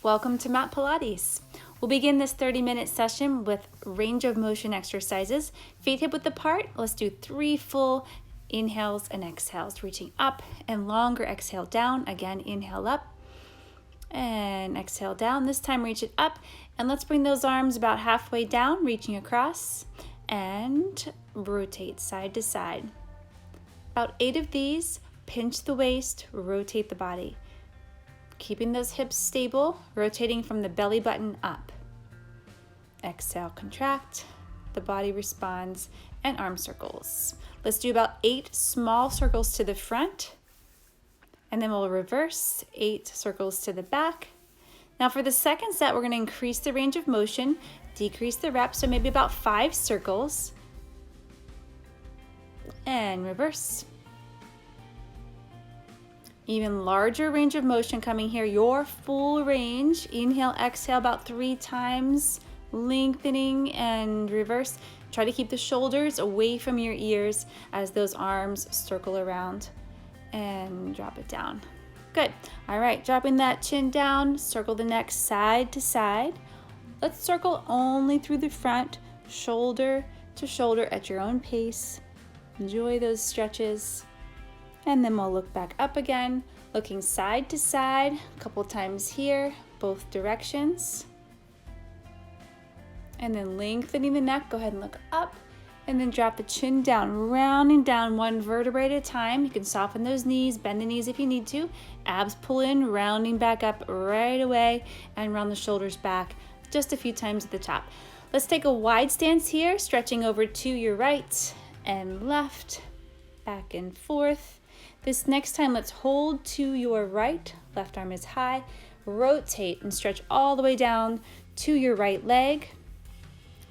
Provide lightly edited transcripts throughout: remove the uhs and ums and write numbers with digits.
Welcome to Mat Pilates. We'll begin this 30-minute session with range of motion exercises. Feet hip width apart. Let's do 3 full inhales and exhales, reaching up and longer. Exhale down. Again, inhale up and exhale down. This time reach it up, and let's bring those arms about halfway down, reaching across, and rotate side to side. About 8 of these. Pinch the waist, rotate the body. Keeping those hips stable, rotating from the belly button up. Exhale, contract. The body responds, and arm circles. Let's do about 8 small circles to the front, and then we'll reverse 8 circles to the back. Now for the second set, we're going to increase the range of motion, decrease the reps, so maybe about 5 circles, and reverse. Even larger range of motion coming here, your full range. Inhale, exhale about 3 times, lengthening and reverse. Try to keep the shoulders away from your ears as those arms circle around, and drop it down. Good. All right, dropping that chin down, circle the neck side to side. Let's circle only through the front, shoulder to shoulder at your own pace. Enjoy those stretches. And then we'll look back up again, looking side to side, a couple times here, both directions. And then lengthening the neck, go ahead and look up, and then drop the chin down, rounding down 1 vertebrae at a time. You can soften those knees, bend the knees if you need to. Abs pull in, rounding back up right away, and round the shoulders back just a few times at the top. Let's take a wide stance here, stretching over to your right and left, back and forth. This next time, let's hold to your right. Left arm is high. Rotate and stretch all the way down to your right leg.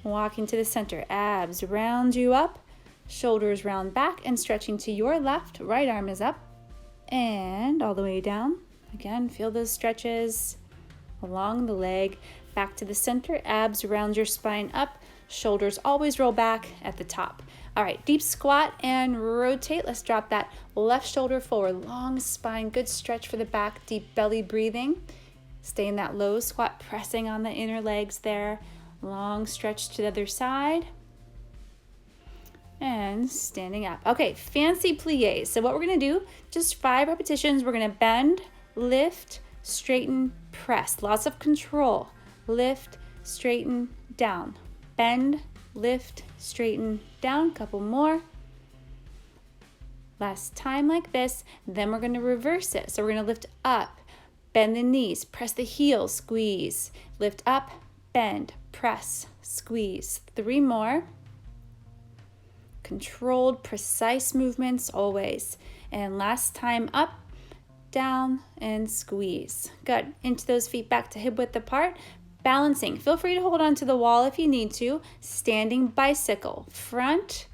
Walking to the center. Abs round you up. Shoulders round back and stretching to your left. Right arm is up and all the way down. Again, feel those stretches along the leg. Back to the center. Abs round your spine up. Shoulders always roll back at the top. All right, deep squat and rotate. Let's drop that left shoulder forward. Long spine, good stretch for the back, deep belly breathing. Stay in that low squat, pressing on the inner legs there. Long stretch to the other side. And standing up. Okay, fancy pliés. So what we're gonna do, just 5 repetitions. We're gonna bend, lift, straighten, press. Lots of control. Lift, straighten, down. Bend, lift, straighten, down. Couple more. Last time like this. Then we're going to reverse it. So we're going to lift up, bend the knees, press the heels, squeeze. Lift up, bend, press, squeeze. 3 more. Controlled, precise movements always. And last time up, down, and squeeze. Good. Into those feet back to hip width apart. Balancing. Feel free to hold on to the wall if you need to. Standing bicycle. Front,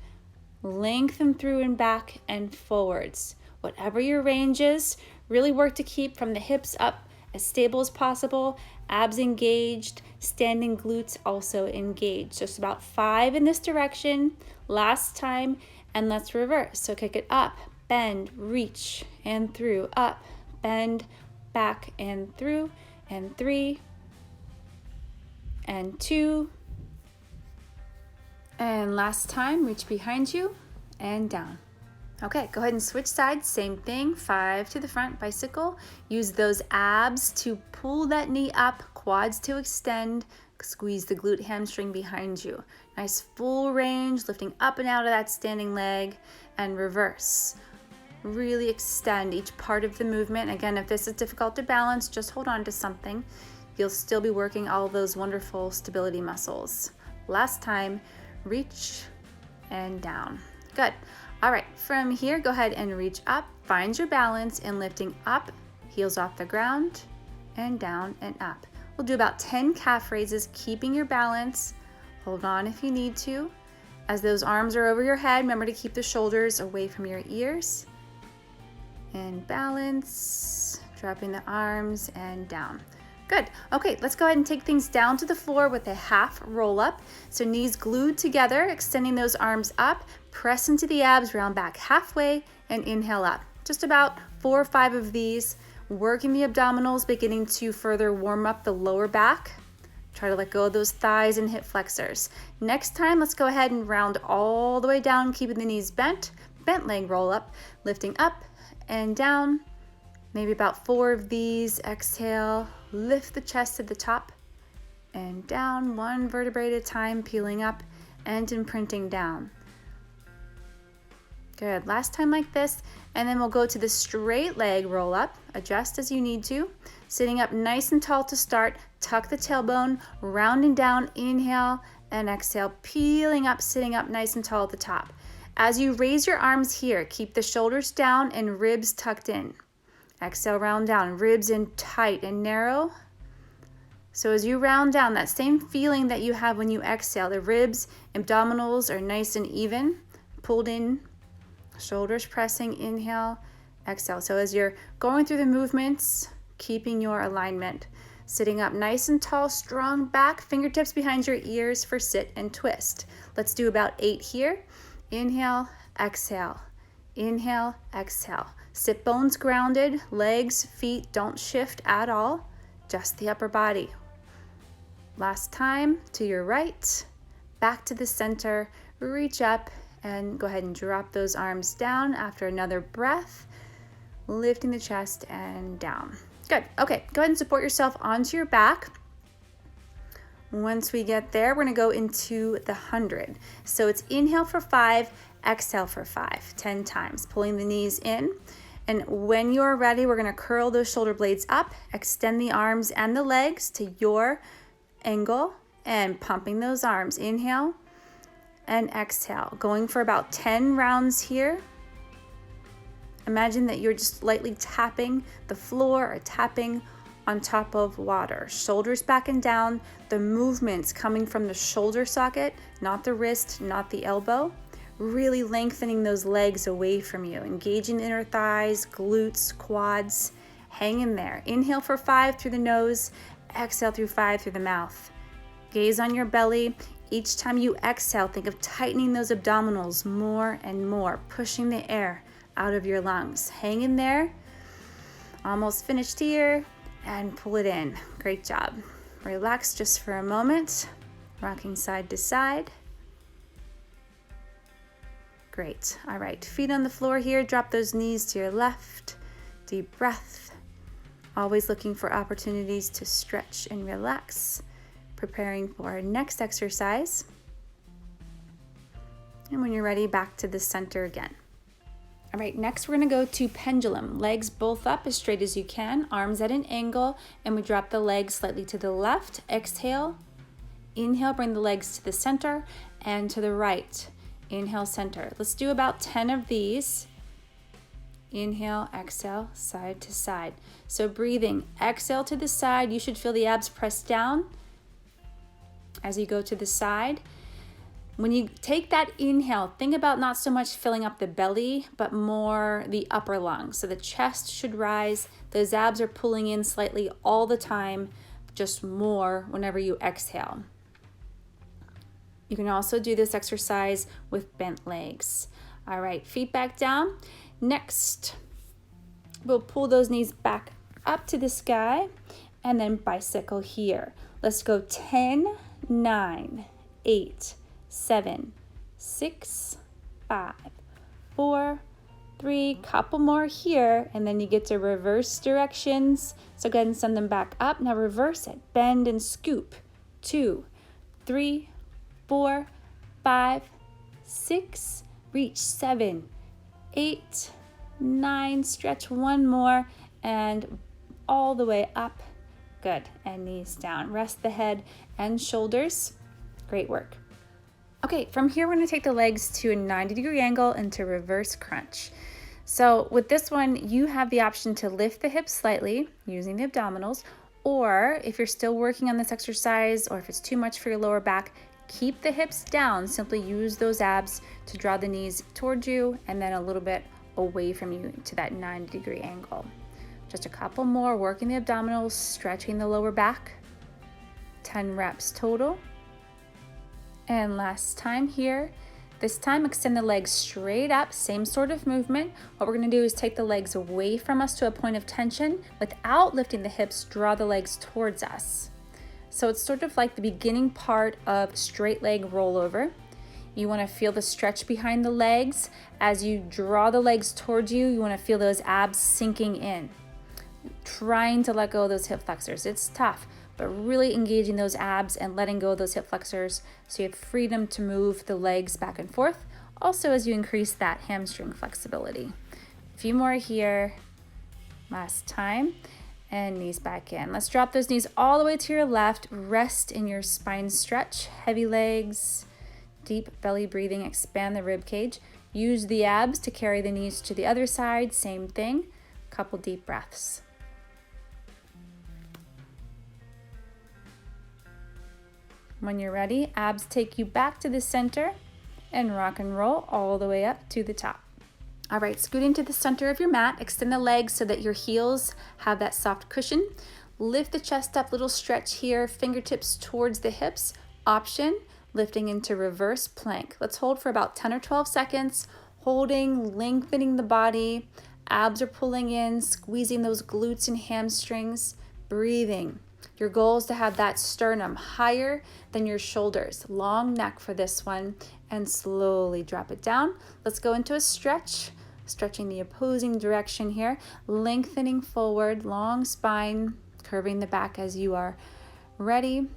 lengthen through and back and forwards. Whatever your range is, really work to keep from the hips up as stable as possible. Abs engaged, standing glutes also engaged. Just about 5 in this direction. Last time, and let's reverse. So kick it up, bend, reach, and through. Up, bend, back, and through, and 3, and 2, and last time, reach behind you and down. Okay, go ahead and switch sides, same thing, 5 to the front, bicycle. Use those abs to pull that knee up, quads to extend, squeeze the glute hamstring behind you. Nice full range, lifting up and out of that standing leg, and reverse. Really extend each part of the movement. Again, if this is difficult to balance, just hold on to something. You'll still be working all those wonderful stability muscles. Last time, reach and down. Good. All right, from here, go ahead and reach up, find your balance, and lifting up, heels off the ground, and down and up. We'll do about 10 calf raises, keeping your balance. Hold on if you need to. As those arms are over your head, remember to keep the shoulders away from your ears. And balance, dropping the arms and down. Good. Okay, let's go ahead and take things down to the floor with a half roll up. So knees glued together, extending those arms up, press into the abs, round back halfway, and inhale up. Just about 4 or 5 of these. working the abdominals, beginning to further warm up the lower back. Try to let go of those thighs and hip flexors. Next time, let's go ahead and round all the way down, keeping the knees bent. Bent leg roll up, lifting up and down. Maybe about 4 of these. Exhale, lift the chest to the top and down, 1 vertebrae at a time, peeling up and imprinting down. Good, last time like this, and then we'll go to the straight leg roll up. Adjust as you need to. Sitting up nice and tall to start, tuck the tailbone, rounding down, inhale and exhale, peeling up, sitting up nice and tall at the top. As you raise your arms here, keep the shoulders down and ribs tucked in. Exhale, round down, ribs in tight and narrow. So as you round down, that same feeling that you have when you exhale, the ribs, abdominals are nice and even, pulled in, shoulders pressing, inhale, exhale. So as you're going through the movements, keeping your alignment, sitting up nice and tall, strong back, fingertips behind your ears for sit and twist. Let's do about 8 here. Inhale, exhale, inhale, exhale. Sit bones grounded, legs, feet don't shift at all, just the upper body. Last time, to your right, back to the center, reach up and go ahead and drop those arms down after another breath, lifting the chest and down. Good, okay, go ahead and support yourself onto your back. Once we get there, we're gonna go into the 100. So it's inhale for 5, exhale for 5, 10 times, pulling the knees in. And when you're ready, we're gonna curl those shoulder blades up, extend the arms and the legs to your angle and pumping those arms. Inhale and exhale. Going for about 10 rounds here. Imagine that you're just lightly tapping the floor or tapping on top of water. Shoulders back and down. The movements coming from the shoulder socket, not the wrist, not the elbow. Really lengthening those legs away from you. Engaging the inner thighs, glutes, quads. Hang in there. Inhale for 5 through the nose. Exhale through 5 through the mouth. Gaze on your belly. Each time you exhale, think of tightening those abdominals more and more, pushing the air out of your lungs. Hang in there. Almost finished here, and pull it in. Great job. Relax just for a moment, rocking side to side. Great. All right, feet on the floor here. Drop those knees to your left. Deep breath. Always looking for opportunities to stretch and relax. Preparing for our next exercise. And when you're ready, back to the center again. All right, next we're gonna go to pendulum. Legs both up as straight as you can, arms at an angle, and we drop the legs slightly to the left. Exhale, inhale, bring the legs to the center and to the right. Inhale, center. Let's do about 10 of these. Inhale, exhale, side to side. So breathing, exhale to the side. You should feel the abs press down as you go to the side. When you take that inhale, think about not so much filling up the belly, but more the upper lungs. So the chest should rise. Those abs are pulling in slightly all the time, just more whenever you exhale. You can also do this exercise with bent legs. All right, feet back down. Next, we'll pull those knees back up to the sky and then bicycle here. Let's go 10, 9, 8, 7, 6, 5, 4, 3, couple more here, and then you get to reverse directions. So go ahead and send them back up. Now reverse it, bend and scoop. 2, 3, 4, 5, 6, reach 7, 8, 9, stretch one more, and all the way up. Good, and knees down. Rest the head and shoulders. Great work. Okay, from here, we're gonna take the legs to a 90-degree angle into reverse crunch. So with this one, you have the option to lift the hips slightly using the abdominals, or if you're still working on this exercise, or if it's too much for your lower back, keep the hips down. Simply use those abs to draw the knees towards you and then a little bit away from you to that 90-degree angle. Just a couple more, working the abdominals, stretching the lower back. 10 reps total. And last time here, This time, extend the legs straight up, same sort of movement. What we're gonna do is take the legs away from us to a point of tension. Without lifting the hips, draw the legs towards us. So it's sort of like the beginning part of straight leg rollover. You wanna feel the stretch behind the legs. As you draw the legs towards you, you wanna feel those abs sinking in. Trying to let go of those hip flexors. It's tough, but really engaging those abs and letting go of those hip flexors so you have freedom to move the legs back and forth. Also, as you increase that hamstring flexibility. A few more here. Last time. And knees back in. Let's drop those knees all the way to your left. Rest in your spine stretch. Heavy legs, deep belly breathing. Expand the rib cage. Use the abs to carry the knees to the other side. Same thing. Couple deep breaths. When you're ready, abs take you back to the center and rock and roll all the way up to the top. All right, scooting to the center of your mat, extend the legs so that your heels have that soft cushion. Lift the chest up, little stretch here, fingertips towards the hips. Option, lifting into reverse plank. Let's hold for about 10 or 12 seconds, holding, lengthening the body. Abs are pulling in, squeezing those glutes and hamstrings, breathing. Your goal is to have that sternum higher than your shoulders. Long neck for this one, and slowly drop it down. Let's go into a stretch, stretching the opposing direction here, lengthening forward, long spine, curving the back as you are ready,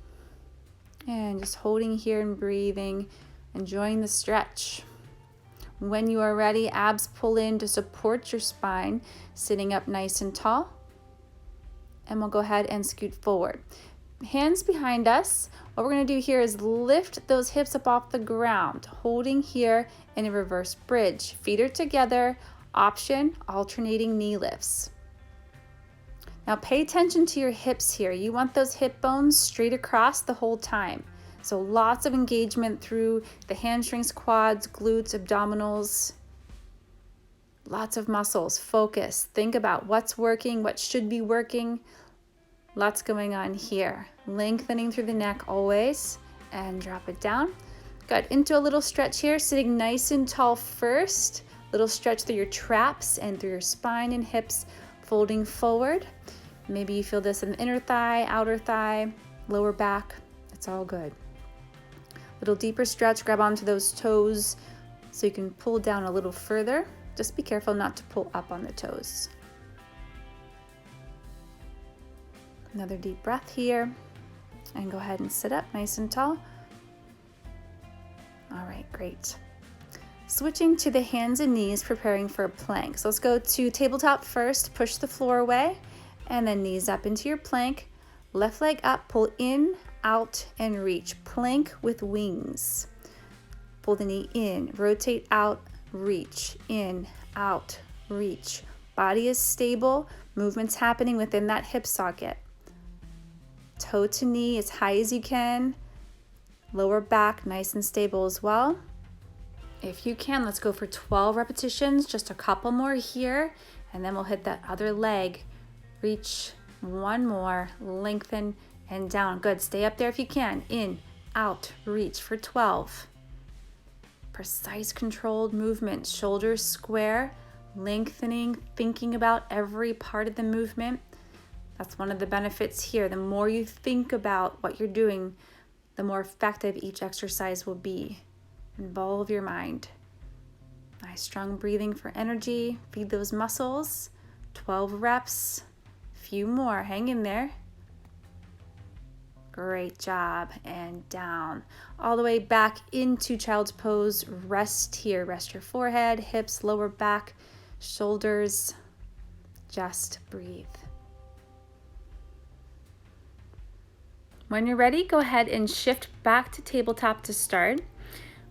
and just holding here and breathing, enjoying the stretch. When you are ready, abs pull in to support your spine, sitting up nice and tall. And we'll go ahead and scoot forward. Hands behind us. What we're gonna do here is lift those hips up off the ground, holding here in a reverse bridge. Feet are together. Option, alternating knee lifts. Now pay attention to your hips here. You want those hip bones straight across the whole time. So lots of engagement through the hamstrings, quads, glutes, abdominals. Lots of muscles. Focus. Think about what's working, what should be working. Lots going on here. Lengthening through the neck always, and drop it down. Good. Into a little stretch here, sitting nice and tall first. Little stretch through your traps and through your spine and hips, folding forward. Maybe you feel this in the inner thigh, outer thigh, lower back. It's all good. Little deeper stretch. Grab onto those toes so you can pull down a little further. Just be careful not to pull up on the toes. Another deep breath here. And go ahead and sit up nice and tall. All right, great. Switching to the hands and knees, preparing for a plank. So let's go to tabletop first. Push the floor away. And then knees up into your plank. Left leg up, pull in, out, and reach. Plank with wings. Pull the knee in, rotate out, reach, in, out, reach. Body is stable, movements happening within that hip socket. Toe to knee as high as you can. Lower back nice and stable as well. If you can, let's go for 12 repetitions, just a couple more here, and then we'll hit that other leg. Reach, one more, lengthen, and down. Good, stay up there if you can. In, out, reach for 12. Precise controlled movement, shoulders square, lengthening, thinking about every part of the movement. That's one of the benefits here. The more you think about what you're doing, the more effective each exercise will be. Involve your mind. Nice strong breathing for energy. Feed those muscles. 12 reps. Few more. Hang in there. Great job. And down. All the way back into child's pose. Rest here. Rest your forehead, hips, lower back, shoulders. Just breathe. When you're ready, go ahead and shift back to tabletop to start.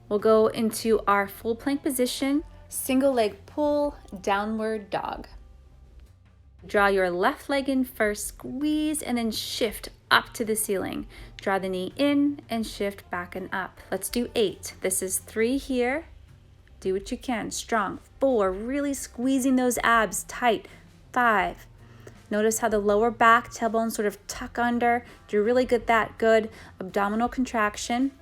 We'll go into our full plank position. Single leg pull, downward dog. Draw your left leg in first, squeeze, and then shift up to the ceiling. Draw the knee in and shift back and up. Let's do 8. This is 3 here. Do what you can, strong. 4, really squeezing those abs tight. 5. Notice how the lower back, tailbone sort of tuck under. Do really good that, good abdominal contraction.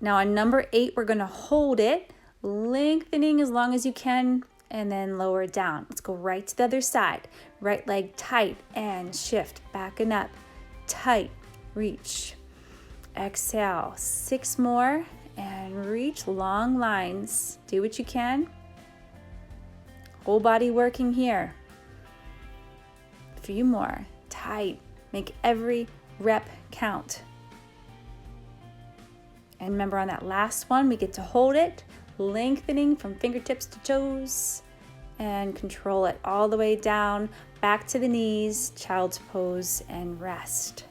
Now on number 8, we're gonna hold it, lengthening as long as you can, and then lower it down. Let's go right to the other side. Right leg tight and shift, backing up, tight, reach. Exhale, 6 more and reach, long lines. Do what you can. Whole body working here. A few more, tight. Make every rep count. And remember on that last one, we get to hold it, lengthening from fingertips to toes, and control it all the way down, back to the knees, child's pose, and rest.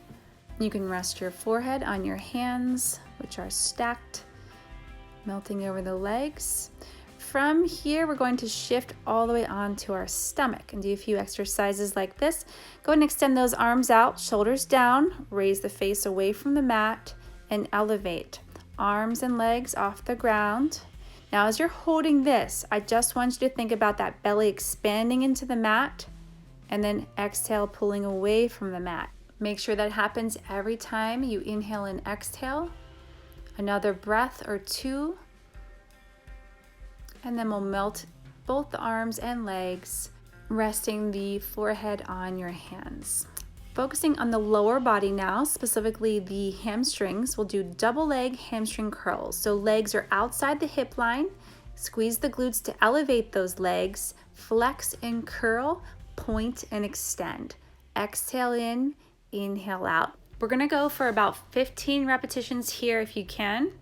You can rest your forehead on your hands, which are stacked, melting over the legs. From here, we're going to shift all the way onto our stomach and do a few exercises like this. Go ahead and extend those arms out, shoulders down, raise the face away from the mat, and elevate. Arms and legs off the ground. Now, as you're holding this, I just want you to think about that belly expanding into the mat, and then exhale, pulling away from the mat. Make sure that happens every time you inhale and exhale. Another breath or two. And then we'll melt both the arms and legs, resting the forehead on your hands. Focusing on the lower body now, specifically the hamstrings, we'll do double leg hamstring curls. So legs are outside the hip line. Squeeze the glutes to elevate those legs. Flex and curl, point and extend. Exhale in, inhale out. We're gonna go for about 15 repetitions here if you can.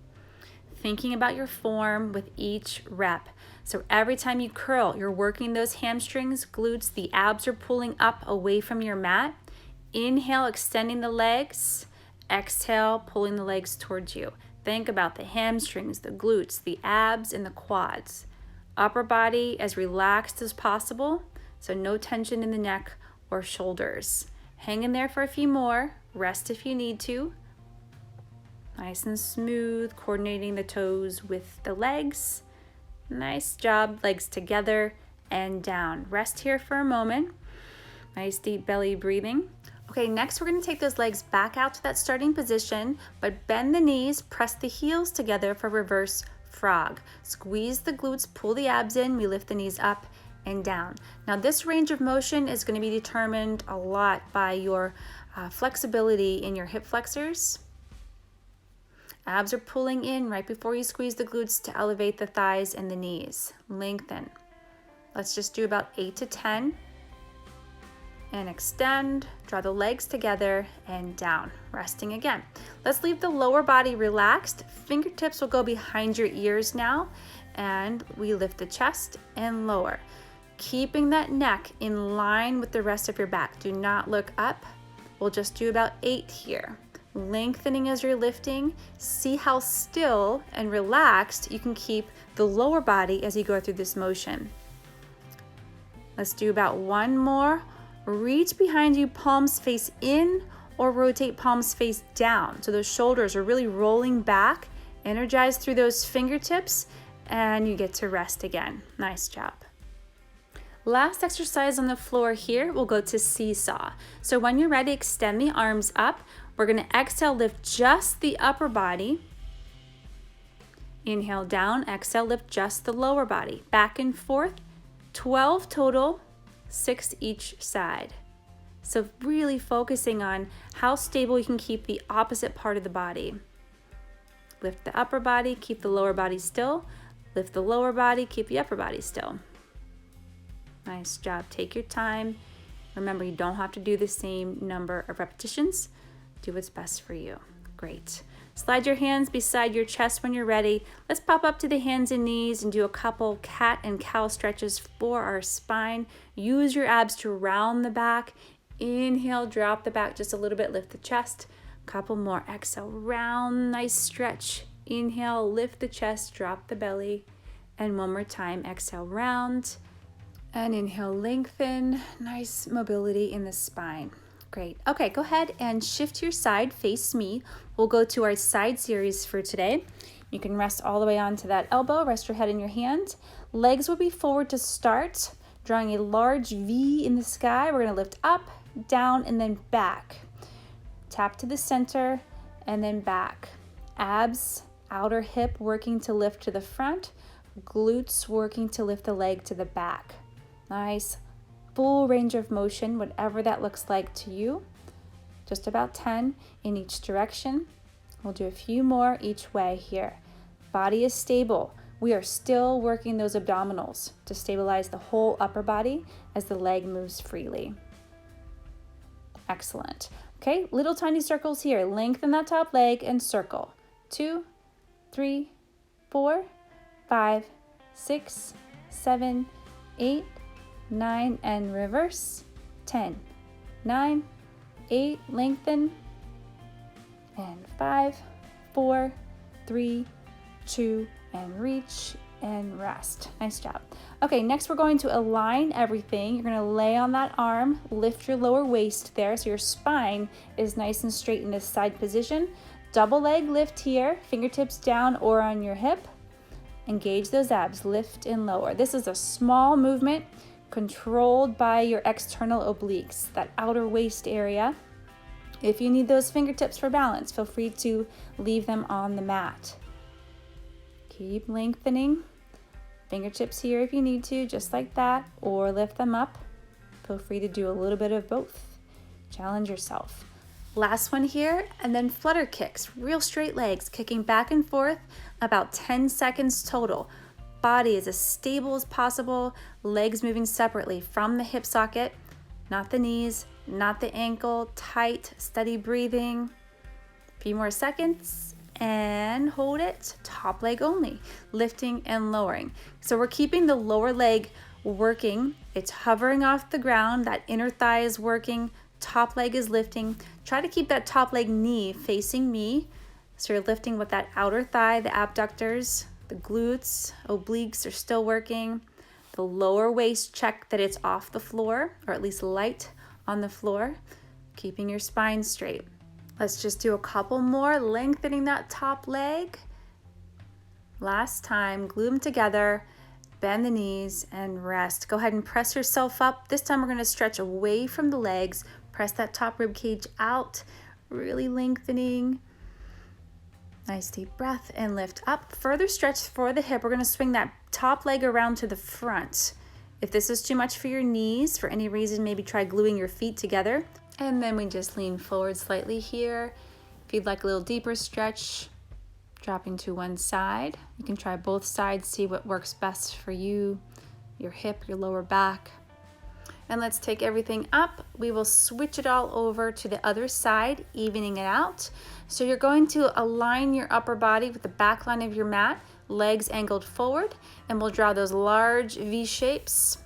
Thinking about your form with each rep. So every time you curl, you're working those hamstrings, glutes, the abs are pulling up away from your mat. Inhale, extending the legs. Exhale, pulling the legs towards you. Think about the hamstrings, the glutes, the abs, and the quads. Upper body as relaxed as possible, so no tension in the neck or shoulders. Hang in there for a few more. Rest if you need to. Nice and smooth, coordinating the toes with the legs. Nice job, legs together and down. Rest here for a moment. Nice deep belly breathing. Okay, next we're gonna take those legs back out to that starting position, but bend the knees, press the heels together for reverse frog. Squeeze the glutes, pull the abs in, we lift the knees up and down. Now this range of motion is gonna be determined a lot by your flexibility in your hip flexors. Abs are pulling in right before you squeeze the glutes to elevate the thighs and the knees. Lengthen. Let's just do about 8 to 10. And extend, draw the legs together and down, resting again. Let's leave the lower body relaxed. Fingertips will go behind your ears now, and we lift the chest and lower. Keeping that neck in line with the rest of your back. Do not look up. We'll just do about 8 here. Lengthening as you're lifting. See how still and relaxed you can keep the lower body as you go through this motion. Let's do about 1 more. Reach behind you, palms face in, or rotate palms face down. So those shoulders are really rolling back. Energize through those fingertips, and you get to rest again. Nice job. Last exercise on the floor here, we'll go to seesaw. So when you're ready, extend the arms up. We're gonna exhale, lift just the upper body. Inhale down, exhale, lift just the lower body. Back and forth, 12 total, 6 each side. So really focusing on how stable you can keep the opposite part of the body. Lift the upper body, keep the lower body still. Lift the lower body, keep the upper body still. Nice job. Take your time. Remember, you don't have to do the same number of repetitions. Do what's best for you. Great. Slide your hands beside your chest when you're ready. Let's pop up to the hands and knees and do a couple cat and cow stretches for our spine. Use your abs to round the back. Inhale, drop the back just a little bit, lift the chest. Couple more. Exhale, round, nice stretch. Inhale, lift the chest, drop the belly. And one more time, exhale, round. And inhale, lengthen. Nice mobility in the spine. Great. Okay, go ahead and shift your side, face me. We'll go to our side series for today. You can rest all the way onto that elbow, rest your head in your hand. Legs will be forward to start, drawing a large V in the sky. We're gonna lift up, down, and then back. Tap to the center, and then back. Abs outer hip working to lift to the front, glutes working to lift the leg to the back. Nice full range of motion, whatever that looks like to you. Just about 10 in each direction. We'll do a few more each way here. Body is stable. We are still working those abdominals to stabilize the whole upper body as the leg moves freely. Excellent. Okay, little tiny circles here. Lengthen that top leg and circle. 2, 3, 4, 5, 6, 7, 8, 9, and reverse. 10, 9, 8, lengthen, and 5, 4, 3, 2, and reach and rest. Nice job. Okay, next we're going to align everything. You're going to lay on that arm, lift your lower waist there so your spine is nice and straight in this side position. Double leg lift here, fingertips down or on your hip. Engage those abs, lift and lower. This is a small movement controlled by your external obliques, that outer waist area. If you need those fingertips for balance, feel free to leave them on the mat. Keep lengthening. Fingertips here if you need to, just like that, or lift them up. Feel free to do a little bit of both. Challenge yourself. Last one here, and then flutter kicks, real straight legs, kicking back and forth, about 10 seconds total. Body is as stable as possible, legs moving separately from the hip socket, not the knees, not the ankle, tight, steady breathing. A few more seconds, and hold it, top leg only, lifting and lowering. So we're keeping the lower leg working. It's hovering off the ground, that inner thigh is working, top leg is lifting. Try to keep that top leg knee facing me. So you're lifting with that outer thigh, the abductors, the glutes, obliques are still working. The lower waist, check that it's off the floor, or at least light on the floor, keeping your spine straight. Let's just do a couple more, lengthening that top leg. Last time, glue them together, bend the knees and rest. Go ahead and press yourself up. This time we're going to stretch away from the legs, press that top rib cage out, really lengthening. Nice deep breath and lift up. Further stretch for the hip. We're going to swing that top leg around to the front. If this is too much for your knees, for any reason, maybe try gluing your feet together. And then we just lean forward slightly here. If you'd like a little deeper stretch, dropping to one side. You can try both sides, see what works best for you, your hip, your lower back. And let's take everything up. We will switch it all over to the other side, evening it out. So you're going to align your upper body with the back line of your mat, legs angled forward, and we'll draw those large V shapes.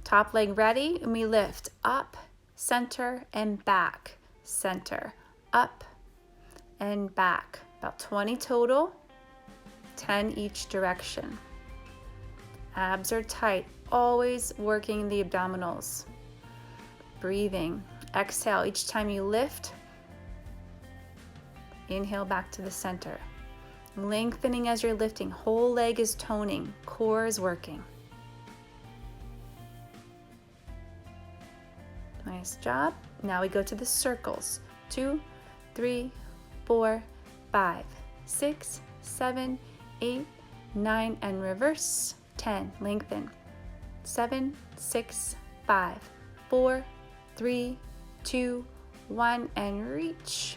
Top leg ready, and we lift up, center, and back. Center, up, and back. About 20 total, 10 each direction. Abs are tight, always working the abdominals. Breathing. Exhale each time you lift. Inhale back to the center. Lengthening as you're lifting. Whole leg is toning. Core is working. Nice job. Now we go to the circles. 2, 3, 4, 5, 6, 7, 8, 9, and reverse. 10, lengthen. 7, 6, 5, 4, 3, 2, 1, and reach.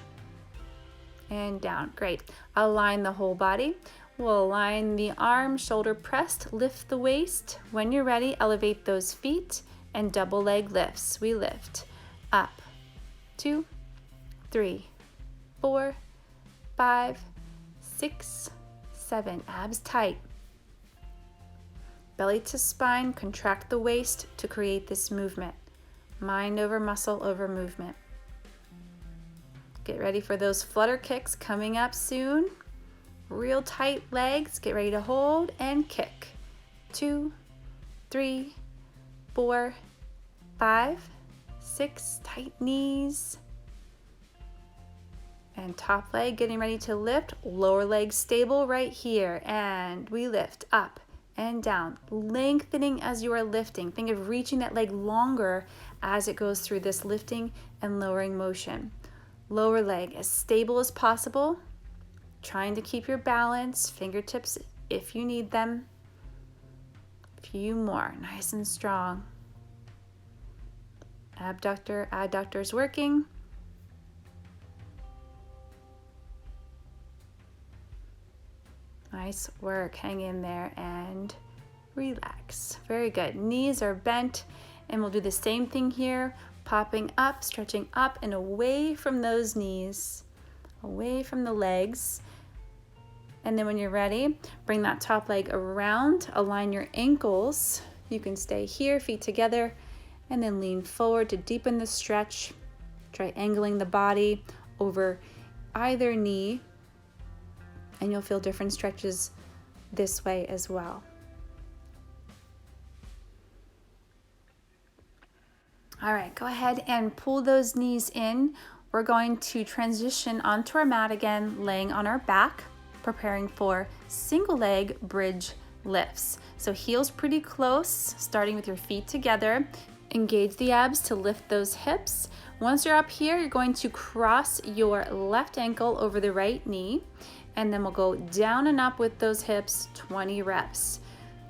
And down. Great. Align the whole body. We'll align the arm, shoulder pressed, lift the waist. When you're ready, elevate those feet and double leg lifts. We lift up. 2, 3, 4, 5, 6, 7. Abs tight. Belly to spine, contract the waist to create this movement. Mind over muscle over movement. Get ready for those flutter kicks coming up soon. Real tight legs. Get ready to hold and kick. 2, 3, 4, 5, 6. Tight knees. And top leg getting ready to lift. Lower leg stable right here. And we lift up and down, lengthening as you are lifting. Think of reaching that leg longer as it goes through this lifting and lowering motion. Lower leg as stable as possible. trying to keep your balance, fingertips if you need them. A few more, nice and strong. Abductor, adductor is working. Nice work, hang in there and relax. Very good, knees are bent, and we'll do the same thing here, popping up, stretching up and away from those knees, away from the legs. And then when you're ready, bring that top leg around, align your ankles. You can stay here, feet together, and then lean forward to deepen the stretch. Try angling the body over either knee, and you'll feel different stretches this way as well. All right, go ahead and pull those knees in. We're going to transition onto our mat again, laying on our back, preparing for single leg bridge lifts. So heels pretty close, starting with your feet together. Engage the abs to lift those hips. Once you're up here, you're going to cross your left ankle over the right knee, and then we'll go down and up with those hips, 20 reps.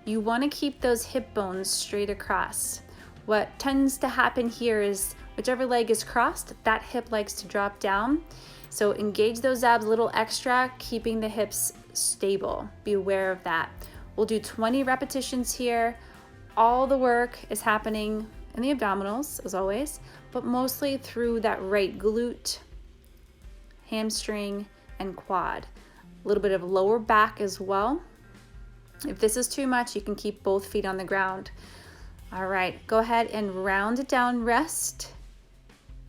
You want to keep those hip bones straight across. What tends to happen here is whichever leg is crossed, that hip likes to drop down. So engage those abs a little extra, keeping the hips stable. Be aware of that. We'll do 20 repetitions here. All the work is happening in the abdominals, as always, but mostly through that right glute, hamstring, and quad. A little bit of lower back as well. If this is too much, you can keep both feet on the ground. All right, go ahead and round it down, rest,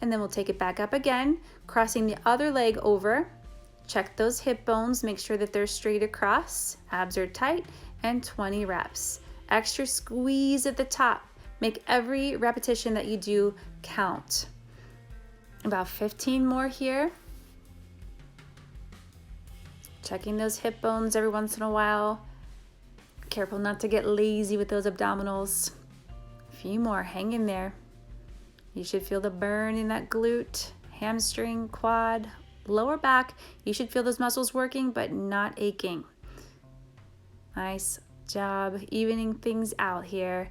and then we'll take it back up again, crossing the other leg over. Check those hip bones, make sure that they're straight across, abs are tight, and 20 reps. Extra squeeze at the top. Make every repetition that you do count. About 15 more here. Checking those hip bones every once in a while. Careful not to get lazy with those abdominals. A few more, hang in there. You should feel the burn in that glute, hamstring, quad, lower back. You should feel those muscles working, but not aching. Nice job evening things out here.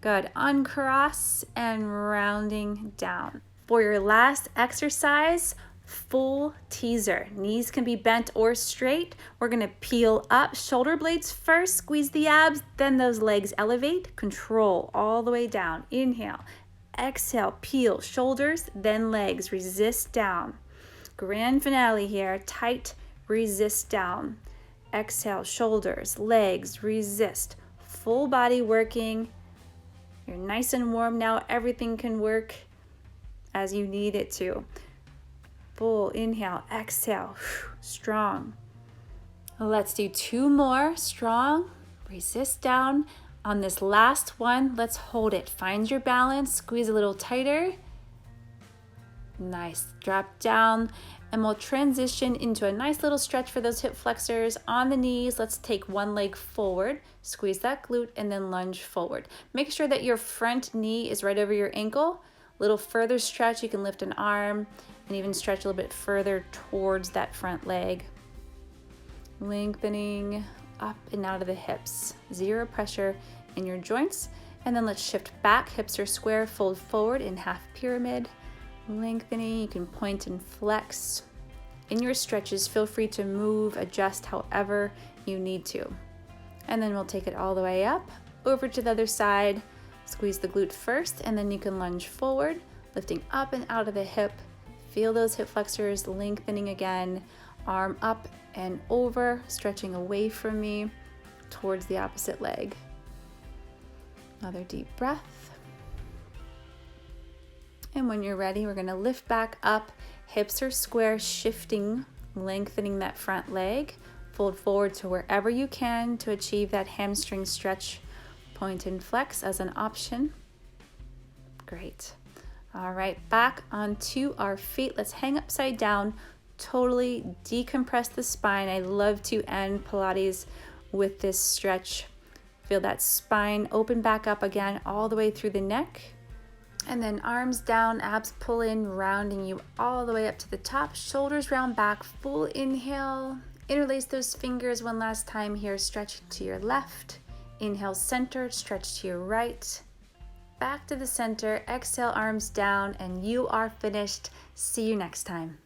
Good, uncross and rounding down. For your last exercise, full teaser. Knees can be bent or straight. We're gonna peel up, shoulder blades first, squeeze the abs, then those legs elevate, control all the way down. Inhale, exhale, peel, shoulders, then legs, resist down. Grand finale here, tight, resist down. Exhale, shoulders, legs, resist. Full body working. You're nice and warm now. Everything can work as you need it to. Full inhale, exhale, strong. Let's do 2 more, strong, resist down. On this last one, let's hold it. Find your balance, squeeze a little tighter. Nice, drop down, and we'll transition into a nice little stretch for those hip flexors. On the knees, let's take one leg forward, squeeze that glute, and then lunge forward. Make sure that your front knee is right over your ankle. A little further stretch, you can lift an arm and even stretch a little bit further towards that front leg. Lengthening up and out of the hips. Zero pressure in your joints. And then let's shift back, hips are square, fold forward in half pyramid. Lengthening, you can point and flex. In your stretches, feel free to move, adjust however you need to. And then we'll take it all the way up, over to the other side. Squeeze the glute first, and then you can lunge forward, lifting up and out of the hip. Feel those hip flexors lengthening again. Arm up and over, stretching away from me towards the opposite leg. Another deep breath. And when you're ready, we're going to lift back up. Hips are square, shifting, lengthening that front leg. Fold forward to wherever you can to achieve that hamstring stretch. Point and flex as an option. Great. All right, back onto our feet. Let's hang upside down. Totally decompress the spine. I love to end Pilates with this stretch. Feel that spine open back up again all the way through the neck. And then arms down, abs pull in, rounding you all the way up to the top. Shoulders round back, full inhale. Interlace those fingers one last time here. Stretch to your left. Inhale, center, stretch to your right. Back to the center. Exhale, arms down, and you are finished. See you next time.